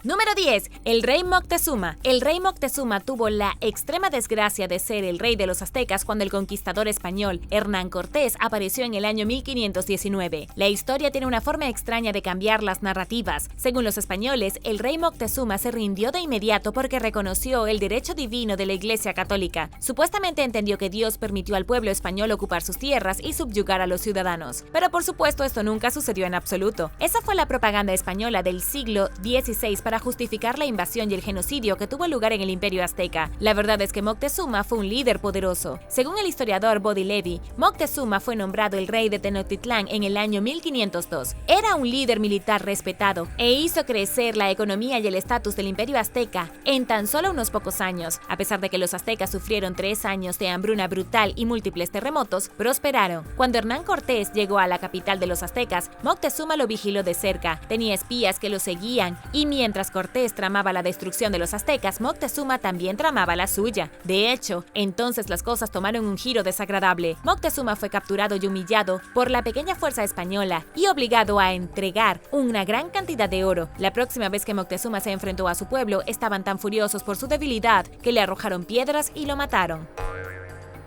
Número 10. El rey Moctezuma. El rey Moctezuma tuvo la extrema desgracia de ser el rey de los aztecas cuando el conquistador español Hernán Cortés apareció en el año 1519. La historia tiene una forma extraña de cambiar las narrativas. Según los españoles, el rey Moctezuma se rindió de inmediato porque reconoció el derecho divino de la Iglesia Católica. Supuestamente entendió que Dios permitió al pueblo español ocupar sus tierras y subyugar a los ciudadanos. Pero por supuesto esto nunca sucedió en absoluto. Esa fue la propaganda española del siglo XVI para justificar la invasión y el genocidio que tuvo lugar en el Imperio Azteca. La verdad es que Moctezuma fue un líder poderoso. Según el historiador Body Levy, Moctezuma fue nombrado el rey de Tenochtitlán en el año 1502. Era un líder militar respetado e hizo crecer la economía y el estatus del Imperio Azteca en tan solo unos pocos años. A pesar de que los aztecas sufrieron 3 años de hambruna brutal y múltiples terremotos, prosperaron. Cuando Hernán Cortés llegó a la capital de los aztecas, Moctezuma lo vigiló de cerca. Tenía espías que lo seguían y mientras Cortés tramaba la destrucción de los aztecas, Moctezuma también tramaba la suya. De hecho, entonces las cosas tomaron un giro desagradable. Moctezuma fue capturado y humillado por la pequeña fuerza española y obligado a entregar una gran cantidad de oro. La próxima vez que Moctezuma se enfrentó a su pueblo, estaban tan furiosos por su debilidad que le arrojaron piedras y lo mataron.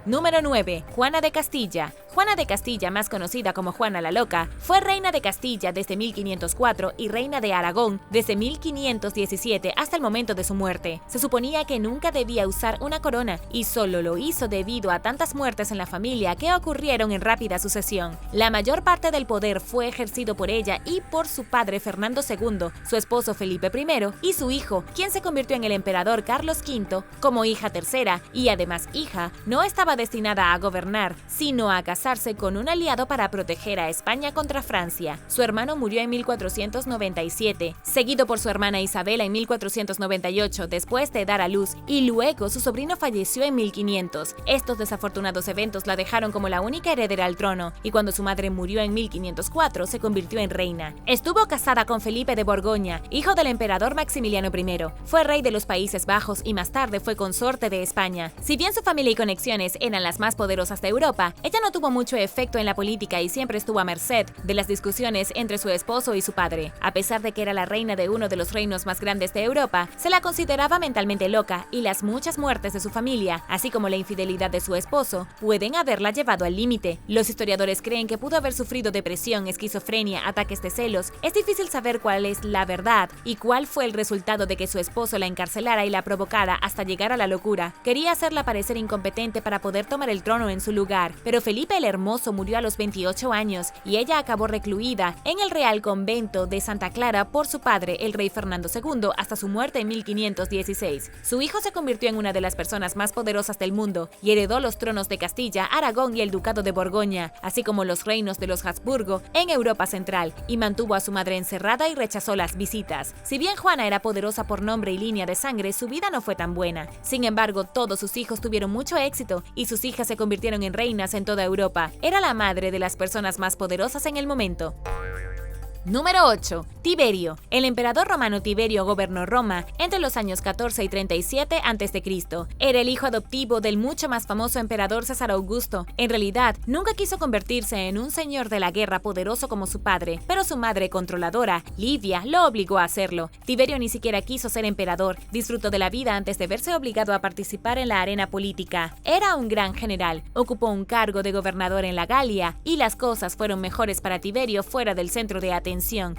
Número 9. Juana de Castilla. Juana de Castilla, más conocida como Juana la Loca, fue reina de Castilla desde 1504 y reina de Aragón desde 1517 hasta el momento de su muerte. Se suponía que nunca debía usar una corona y solo lo hizo debido a tantas muertes en la familia que ocurrieron en rápida sucesión. La mayor parte del poder fue ejercido por ella y por su padre Fernando II, su esposo Felipe I y su hijo, quien se convirtió en el emperador Carlos V como hija tercera y además hija. No estaba destinada a gobernar, sino a casarse con un aliado para proteger a España contra Francia. Su hermano murió en 1497, seguido por su hermana Isabela en 1498 después de dar a luz, y luego su sobrino falleció en 1500. Estos desafortunados eventos la dejaron como la única heredera al trono, y cuando su madre murió en 1504 se convirtió en reina. Estuvo casada con Felipe de Borgoña, hijo del emperador Maximiliano I. Fue rey de los Países Bajos y más tarde fue consorte de España. Si bien su familia y conexiones eran las más poderosas de Europa, ella no tuvo mucho efecto en la política y siempre estuvo a merced de las discusiones entre su esposo y su padre. A pesar de que era la reina de uno de los reinos más grandes de Europa, se la consideraba mentalmente loca y las muchas muertes de su familia, así como la infidelidad de su esposo, pueden haberla llevado al límite. Los historiadores creen que pudo haber sufrido depresión, esquizofrenia, ataques de celos. Es difícil saber cuál es la verdad y cuál fue el resultado de que su esposo la encarcelara y la provocara hasta llegar a la locura. Quería hacerla parecer incompetente para poder tomar el trono en su lugar, pero Felipe el Hermoso murió a los 28 años y ella acabó recluida en el Real Convento de Santa Clara por su padre, el rey Fernando II, hasta su muerte en 1516. Su hijo se convirtió en una de las personas más poderosas del mundo y heredó los tronos de Castilla, Aragón y el Ducado de Borgoña, así como los reinos de los Habsburgo en Europa Central, y mantuvo a su madre encerrada y rechazó las visitas. Si bien Juana era poderosa por nombre y línea de sangre, su vida no fue tan buena. Sin embargo, todos sus hijos tuvieron mucho éxito y sus hijas se convirtieron en reinas en toda Europa. Era la madre de las personas más poderosas en el momento. Número 8. Tiberio. El emperador romano Tiberio gobernó Roma entre los años 14 y 37 a.C. Era el hijo adoptivo del mucho más famoso emperador César Augusto. En realidad, nunca quiso convertirse en un señor de la guerra poderoso como su padre, pero su madre controladora, Livia, lo obligó a hacerlo. Tiberio ni siquiera quiso ser emperador, disfrutó de la vida antes de verse obligado a participar en la arena política. Era un gran general, ocupó un cargo de gobernador en la Galia, y las cosas fueron mejores para Tiberio fuera del centro de atención.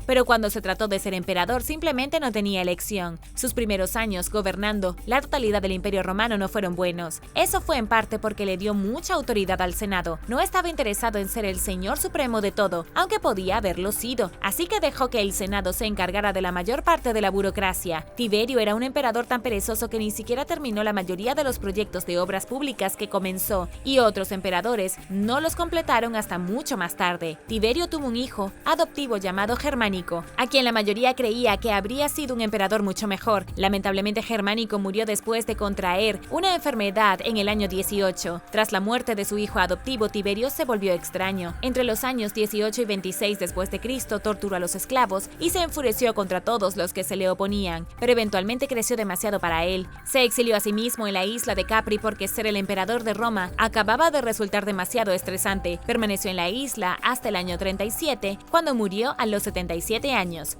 Pero cuando se trató de ser emperador simplemente no tenía elección. Sus primeros años gobernando la totalidad del Imperio Romano no fueron buenos. Eso fue en parte porque le dio mucha autoridad al Senado. No estaba interesado en ser el señor supremo de todo, aunque podía haberlo sido. Así que dejó que el Senado se encargara de la mayor parte de la burocracia. Tiberio era un emperador tan perezoso que ni siquiera terminó la mayoría de los proyectos de obras públicas que comenzó, y otros emperadores no los completaron hasta mucho más tarde. Tiberio tuvo un hijo adoptivo llamado Germánico, a quien la mayoría creía que habría sido un emperador mucho mejor. Lamentablemente, Germánico murió después de contraer una enfermedad en el año 18. Tras la muerte de su hijo adoptivo, Tiberio se volvió extraño. Entre los años 18 y 26 después de Cristo, torturó a los esclavos y se enfureció contra todos los que se le oponían, pero eventualmente creció demasiado para él. Se exilió a sí mismo en la isla de Capri porque ser el emperador de Roma acababa de resultar demasiado estresante. Permaneció en la isla hasta el año 37, cuando murió a los 77 años.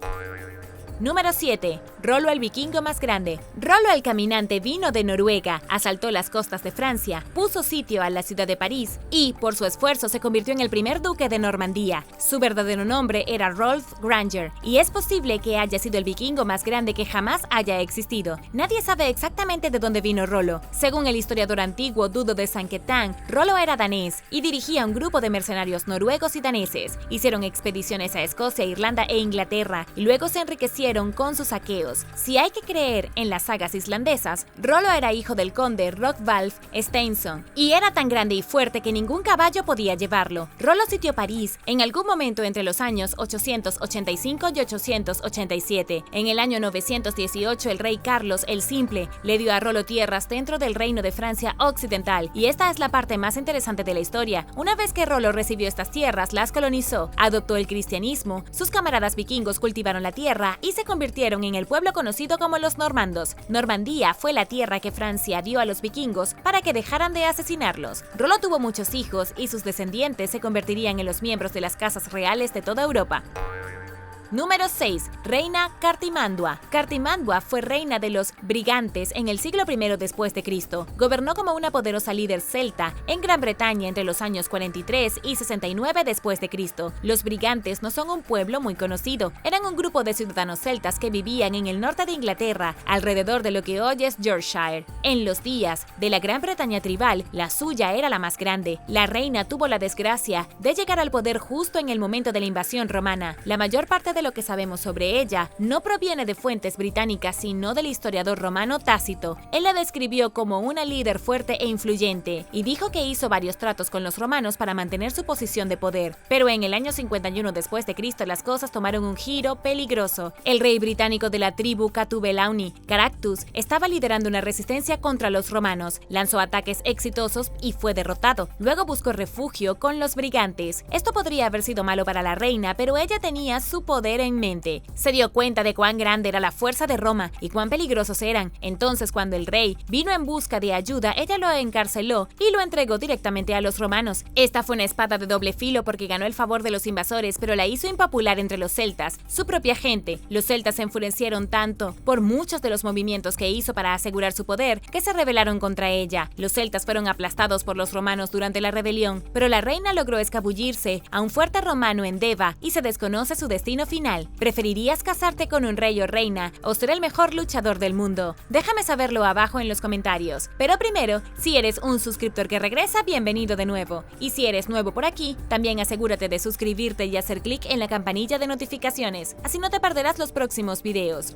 Número 7. Rollo el vikingo más grande. Rollo el caminante vino de Noruega, asaltó las costas de Francia, puso sitio a la ciudad de París y, por su esfuerzo, se convirtió en el primer duque de Normandía. Su verdadero nombre era Rolf Granger, y es posible que haya sido el vikingo más grande que jamás haya existido. Nadie sabe exactamente de dónde vino Rollo. Según el historiador antiguo Dudo de Sanquetán, Rollo era danés y dirigía un grupo de mercenarios noruegos y daneses. Hicieron expediciones a Escocia, Irlanda e Inglaterra y luego se enriquecieron con sus saqueos. Si hay que creer en las sagas islandesas, Rollo era hijo del conde Rögnvalf Steinsson y era tan grande y fuerte que ningún caballo podía llevarlo. Rollo sitió París en algún momento entre los años 885 y 887. En el año 918 el rey Carlos el Simple le dio a Rollo tierras dentro del reino de Francia Occidental, y esta es la parte más interesante de la historia. Una vez que Rollo recibió estas tierras, las colonizó, adoptó el cristianismo, sus camaradas vikingos cultivaron la tierra y se convirtieron en el pueblo conocido como los normandos. Normandía fue la tierra que Francia dio a los vikingos para que dejaran de asesinarlos. Rollo tuvo muchos hijos y sus descendientes se convertirían en los miembros de las casas reales de toda Europa. Número 6. Reina Cartimandua. Cartimandua fue reina de los brigantes en el siglo I después de Cristo. Gobernó como una poderosa líder celta en Gran Bretaña entre los años 43 y 69 después de Cristo. Los brigantes no son un pueblo muy conocido. Eran un grupo de ciudadanos celtas que vivían en el norte de Inglaterra, alrededor de lo que hoy es Yorkshire. En los días de la Gran Bretaña tribal, la suya era la más grande. La reina tuvo la desgracia de llegar al poder justo en el momento de la invasión romana. La mayor parte de lo que sabemos sobre ella no proviene de fuentes británicas, sino del historiador romano Tácito. Él la describió como una líder fuerte e influyente y dijo que hizo varios tratos con los romanos para mantener su posición de poder. Pero en el año 51 después de Cristo las cosas tomaron un giro peligroso. El rey británico de la tribu Catubelauni, Caractus, estaba liderando una resistencia contra los romanos. Lanzó ataques exitosos y fue derrotado. Luego buscó refugio con los brigantes. Esto podría haber sido malo para la reina, pero ella tenía su poder en mente. Se dio cuenta de cuán grande era la fuerza de Roma y cuán peligrosos eran. Entonces, cuando el rey vino en busca de ayuda, ella lo encarceló y lo entregó directamente a los romanos. Esta fue una espada de doble filo porque ganó el favor de los invasores, pero la hizo impopular entre los celtas, su propia gente. Los celtas se enfurecieron tanto por muchos de los movimientos que hizo para asegurar su poder que se rebelaron contra ella. Los celtas fueron aplastados por los romanos durante la rebelión, pero la reina logró escabullirse a un fuerte romano en Deva y se desconoce su destino final. ¿Preferirías casarte con un rey o reina o ser el mejor luchador del mundo? Déjame saberlo abajo en los comentarios. Pero primero, si eres un suscriptor que regresa, bienvenido de nuevo. Y si eres nuevo por aquí, también asegúrate de suscribirte y hacer clic en la campanilla de notificaciones, así no te perderás los próximos videos.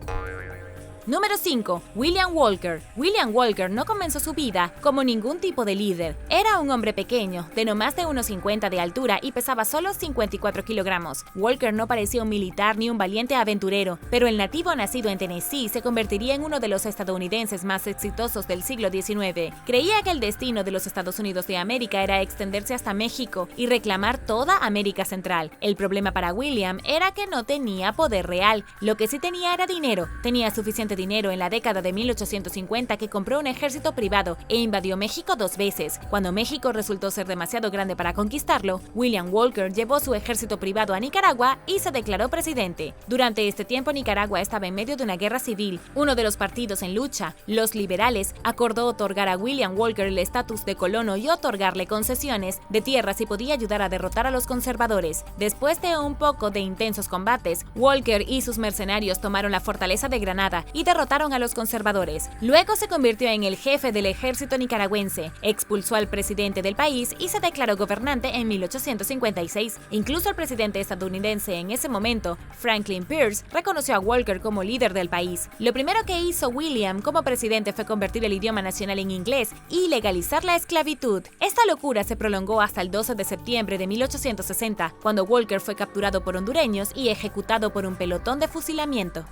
Número 5. William Walker. William Walker no comenzó su vida como ningún tipo de líder. Era un hombre pequeño, de no más de 1,50 de altura y pesaba solo 54 kilogramos. Walker no parecía un militar ni un valiente aventurero, pero el nativo nacido en Tennessee se convertiría en uno de los estadounidenses más exitosos del siglo XIX. Creía que el destino de los Estados Unidos de América era extenderse hasta México y reclamar toda América Central. El problema para William era que no tenía poder real. Lo que sí tenía era dinero. Tenía suficiente dinero en la década de 1850 que compró un ejército privado e invadió México 2 veces. Cuando México resultó ser demasiado grande para conquistarlo, William Walker llevó su ejército privado a Nicaragua y se declaró presidente. Durante este tiempo Nicaragua estaba en medio de una guerra civil. Uno de los partidos en lucha, los liberales, acordó otorgar a William Walker el estatus de colono y otorgarle concesiones de tierras si podía ayudar a derrotar a los conservadores. Después de un poco de intensos combates, Walker y sus mercenarios tomaron la fortaleza de Granada y derrotaron a los conservadores. Luego se convirtió en el jefe del ejército nicaragüense, expulsó al presidente del país y se declaró gobernante en 1856. Incluso el presidente estadounidense en ese momento, Franklin Pierce, reconoció a Walker como líder del país. Lo primero que hizo William como presidente fue convertir el idioma nacional en inglés y legalizar la esclavitud. Esta locura se prolongó hasta el 12 de septiembre de 1860, cuando Walker fue capturado por hondureños y ejecutado por un pelotón de fusilamiento.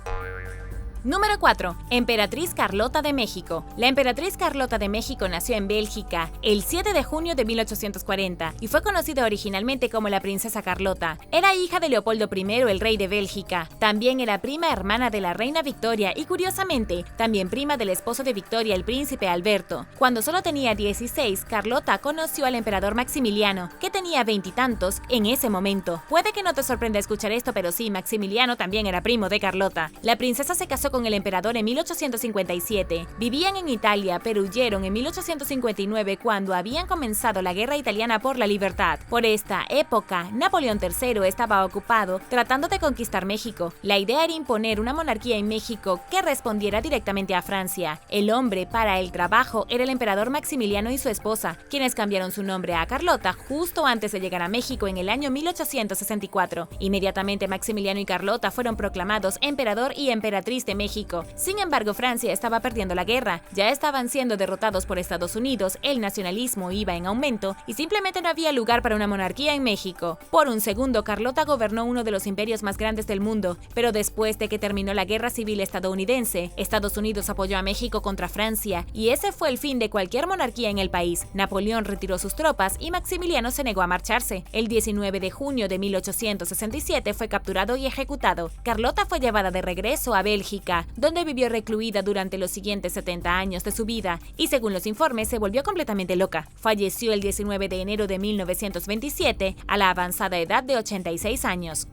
Número 4. Emperatriz Carlota de México. La emperatriz Carlota de México nació en Bélgica el 7 de junio de 1840 y fue conocida originalmente como la princesa Carlota. Era hija de Leopoldo I, el rey de Bélgica. También era prima hermana de la reina Victoria y, curiosamente, también prima del esposo de Victoria, el príncipe Alberto. Cuando solo tenía 16, Carlota conoció al emperador Maximiliano, que tenía 20 y tantos en ese momento. Puede que no te sorprenda escuchar esto, pero sí, Maximiliano también era primo de Carlota. La princesa se casó con el emperador en 1857. Vivían en Italia, pero huyeron en 1859 cuando habían comenzado la Guerra Italiana por la Libertad. Por esta época, Napoleón III estaba ocupado tratando de conquistar México. La idea era imponer una monarquía en México que respondiera directamente a Francia. El hombre para el trabajo era el emperador Maximiliano y su esposa, quienes cambiaron su nombre a Carlota justo antes de llegar a México en el año 1864. Inmediatamente Maximiliano y Carlota fueron proclamados emperador y emperatriz de México. Sin embargo, Francia estaba perdiendo la guerra, ya estaban siendo derrotados por Estados Unidos, el nacionalismo iba en aumento y simplemente no había lugar para una monarquía en México. Por un segundo, Carlota gobernó uno de los imperios más grandes del mundo, pero después de que terminó la Guerra Civil estadounidense, Estados Unidos apoyó a México contra Francia y ese fue el fin de cualquier monarquía en el país. Napoleón retiró sus tropas y Maximiliano se negó a marcharse. El 19 de junio de 1867 fue capturado y ejecutado. Carlota fue llevada de regreso a Bélgica, donde vivió recluida durante los siguientes 70 años de su vida y, según los informes, se volvió completamente loca. Falleció el 19 de enero de 1927 a la avanzada edad de 86 años.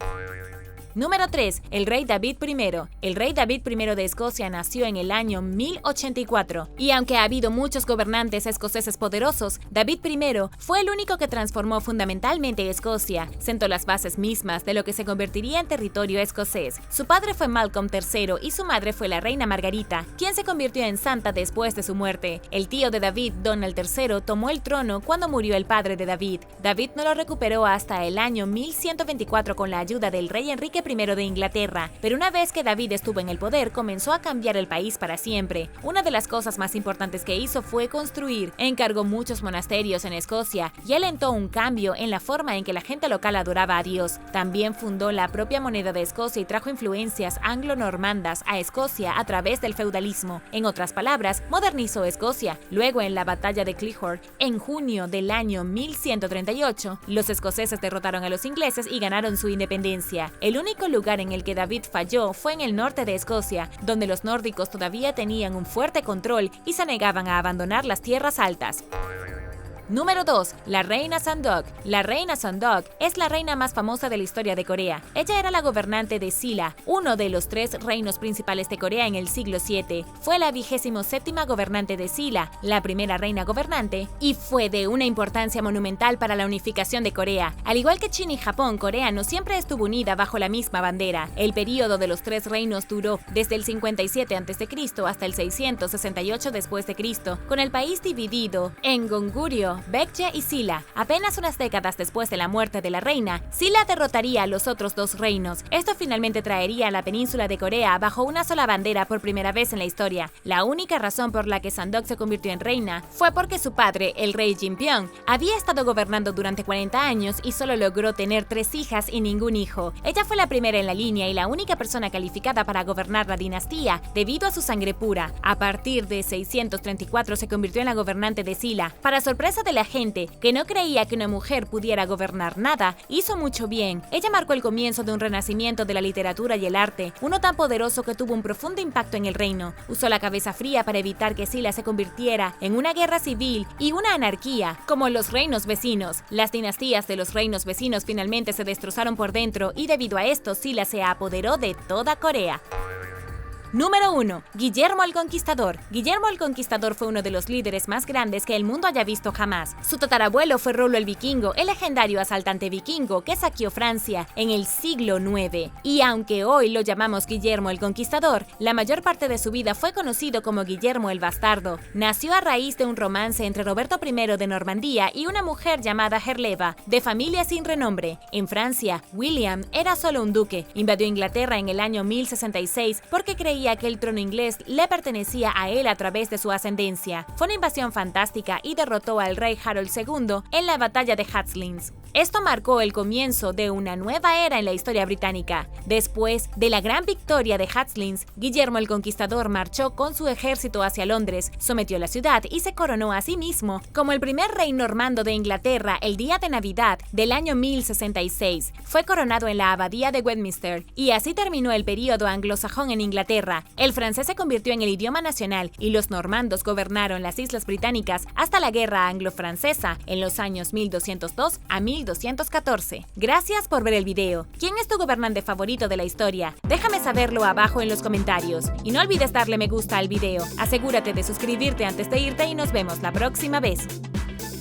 Número 3. El rey David I. El rey David I de Escocia nació en el año 1084, y aunque ha habido muchos gobernantes escoceses poderosos, David I fue el único que transformó fundamentalmente Escocia, sentó las bases mismas de lo que se convertiría en territorio escocés. Su padre fue Malcolm III y su madre fue la reina Margarita, quien se convirtió en santa después de su muerte. El tío de David, Donald III, tomó el trono cuando murió el padre de David. David no lo recuperó hasta el año 1124 con la ayuda del rey Enrique I de Inglaterra, pero una vez que David estuvo en el poder, comenzó a cambiar el país para siempre. Una de las cosas más importantes que hizo fue construir. Encargó muchos monasterios en Escocia y alentó un cambio en la forma en que la gente local adoraba a Dios. También fundó la propia moneda de Escocia y trajo influencias anglo-normandas a Escocia a través del feudalismo. En otras palabras, modernizó Escocia. Luego, en la batalla de Clifford, en junio del año 1138, los escoceses derrotaron a los ingleses y ganaron su independencia. El único lugar en el que David falló fue en el norte de Escocia, donde los nórdicos todavía tenían un fuerte control y se negaban a abandonar las tierras altas. Número 2. La reina Sandok. La reina Sandok es la reina más famosa de la historia de Corea. Ella era la gobernante de Silla, uno de los 3 reinos principales de Corea en el siglo VII. Fue la 27ª gobernante de Silla, la primera reina gobernante, y fue de una importancia monumental para la unificación de Corea. Al igual que China y Japón, Corea no siempre estuvo unida bajo la misma bandera. El período de los 3 reinos duró desde el 57 a.C. hasta el 668 después de Cristo, con el país dividido en Goguryeo, Baekje y Silla. Apenas unas décadas después de la muerte de la reina, Silla derrotaría a los otros 2 reinos. Esto finalmente traería a la península de Corea bajo una sola bandera por primera vez en la historia. La única razón por la que Sandok se convirtió en reina fue porque su padre, el rey Jinpyong, había estado gobernando durante 40 años y solo logró tener 3 hijas y ningún hijo. Ella fue la primera en la línea y la única persona calificada para gobernar la dinastía debido a su sangre pura. A partir de 634 se convirtió en la gobernante de Silla. Para sorpresa de la gente, que no creía que una mujer pudiera gobernar nada, hizo mucho bien. Ella marcó el comienzo de un renacimiento de la literatura y el arte, uno tan poderoso que tuvo un profundo impacto en el reino. Usó la cabeza fría para evitar que Silla se convirtiera en una guerra civil y una anarquía, como los reinos vecinos. Las dinastías de los reinos vecinos finalmente se destrozaron por dentro y debido a esto, Silla se apoderó de toda Corea. Número 1. Guillermo el Conquistador. Guillermo el Conquistador fue uno de los líderes más grandes que el mundo haya visto jamás. Su tatarabuelo fue Rollo el Vikingo, el legendario asaltante vikingo que saqueó Francia en el siglo IX. Y aunque hoy lo llamamos Guillermo el Conquistador, la mayor parte de su vida fue conocido como Guillermo el Bastardo. Nació a raíz de un romance entre Roberto I de Normandía y una mujer llamada Herleva, de familia sin renombre. En Francia, William era solo un duque. Invadió Inglaterra en el año 1066 porque creía creía que el trono inglés le pertenecía a él a través de su ascendencia. Fue una invasión fantástica y derrotó al rey Harold II en la batalla de Hastings. Esto marcó el comienzo de una nueva era en la historia británica. Después de la gran victoria de Hastings, Guillermo el Conquistador marchó con su ejército hacia Londres, sometió la ciudad y se coronó a sí mismo como el primer rey normando de Inglaterra el día de Navidad del año 1066. Fue coronado en la abadía de Westminster y así terminó el período anglosajón en Inglaterra. El francés se convirtió en el idioma nacional y los normandos gobernaron las islas británicas hasta la guerra anglo-francesa en los años 1202 a 1214. Gracias por ver el video. ¿Quién es tu gobernante favorito de la historia? Déjame saberlo abajo en los comentarios. Y no olvides darle me gusta al video. Asegúrate de suscribirte antes de irte y nos vemos la próxima vez.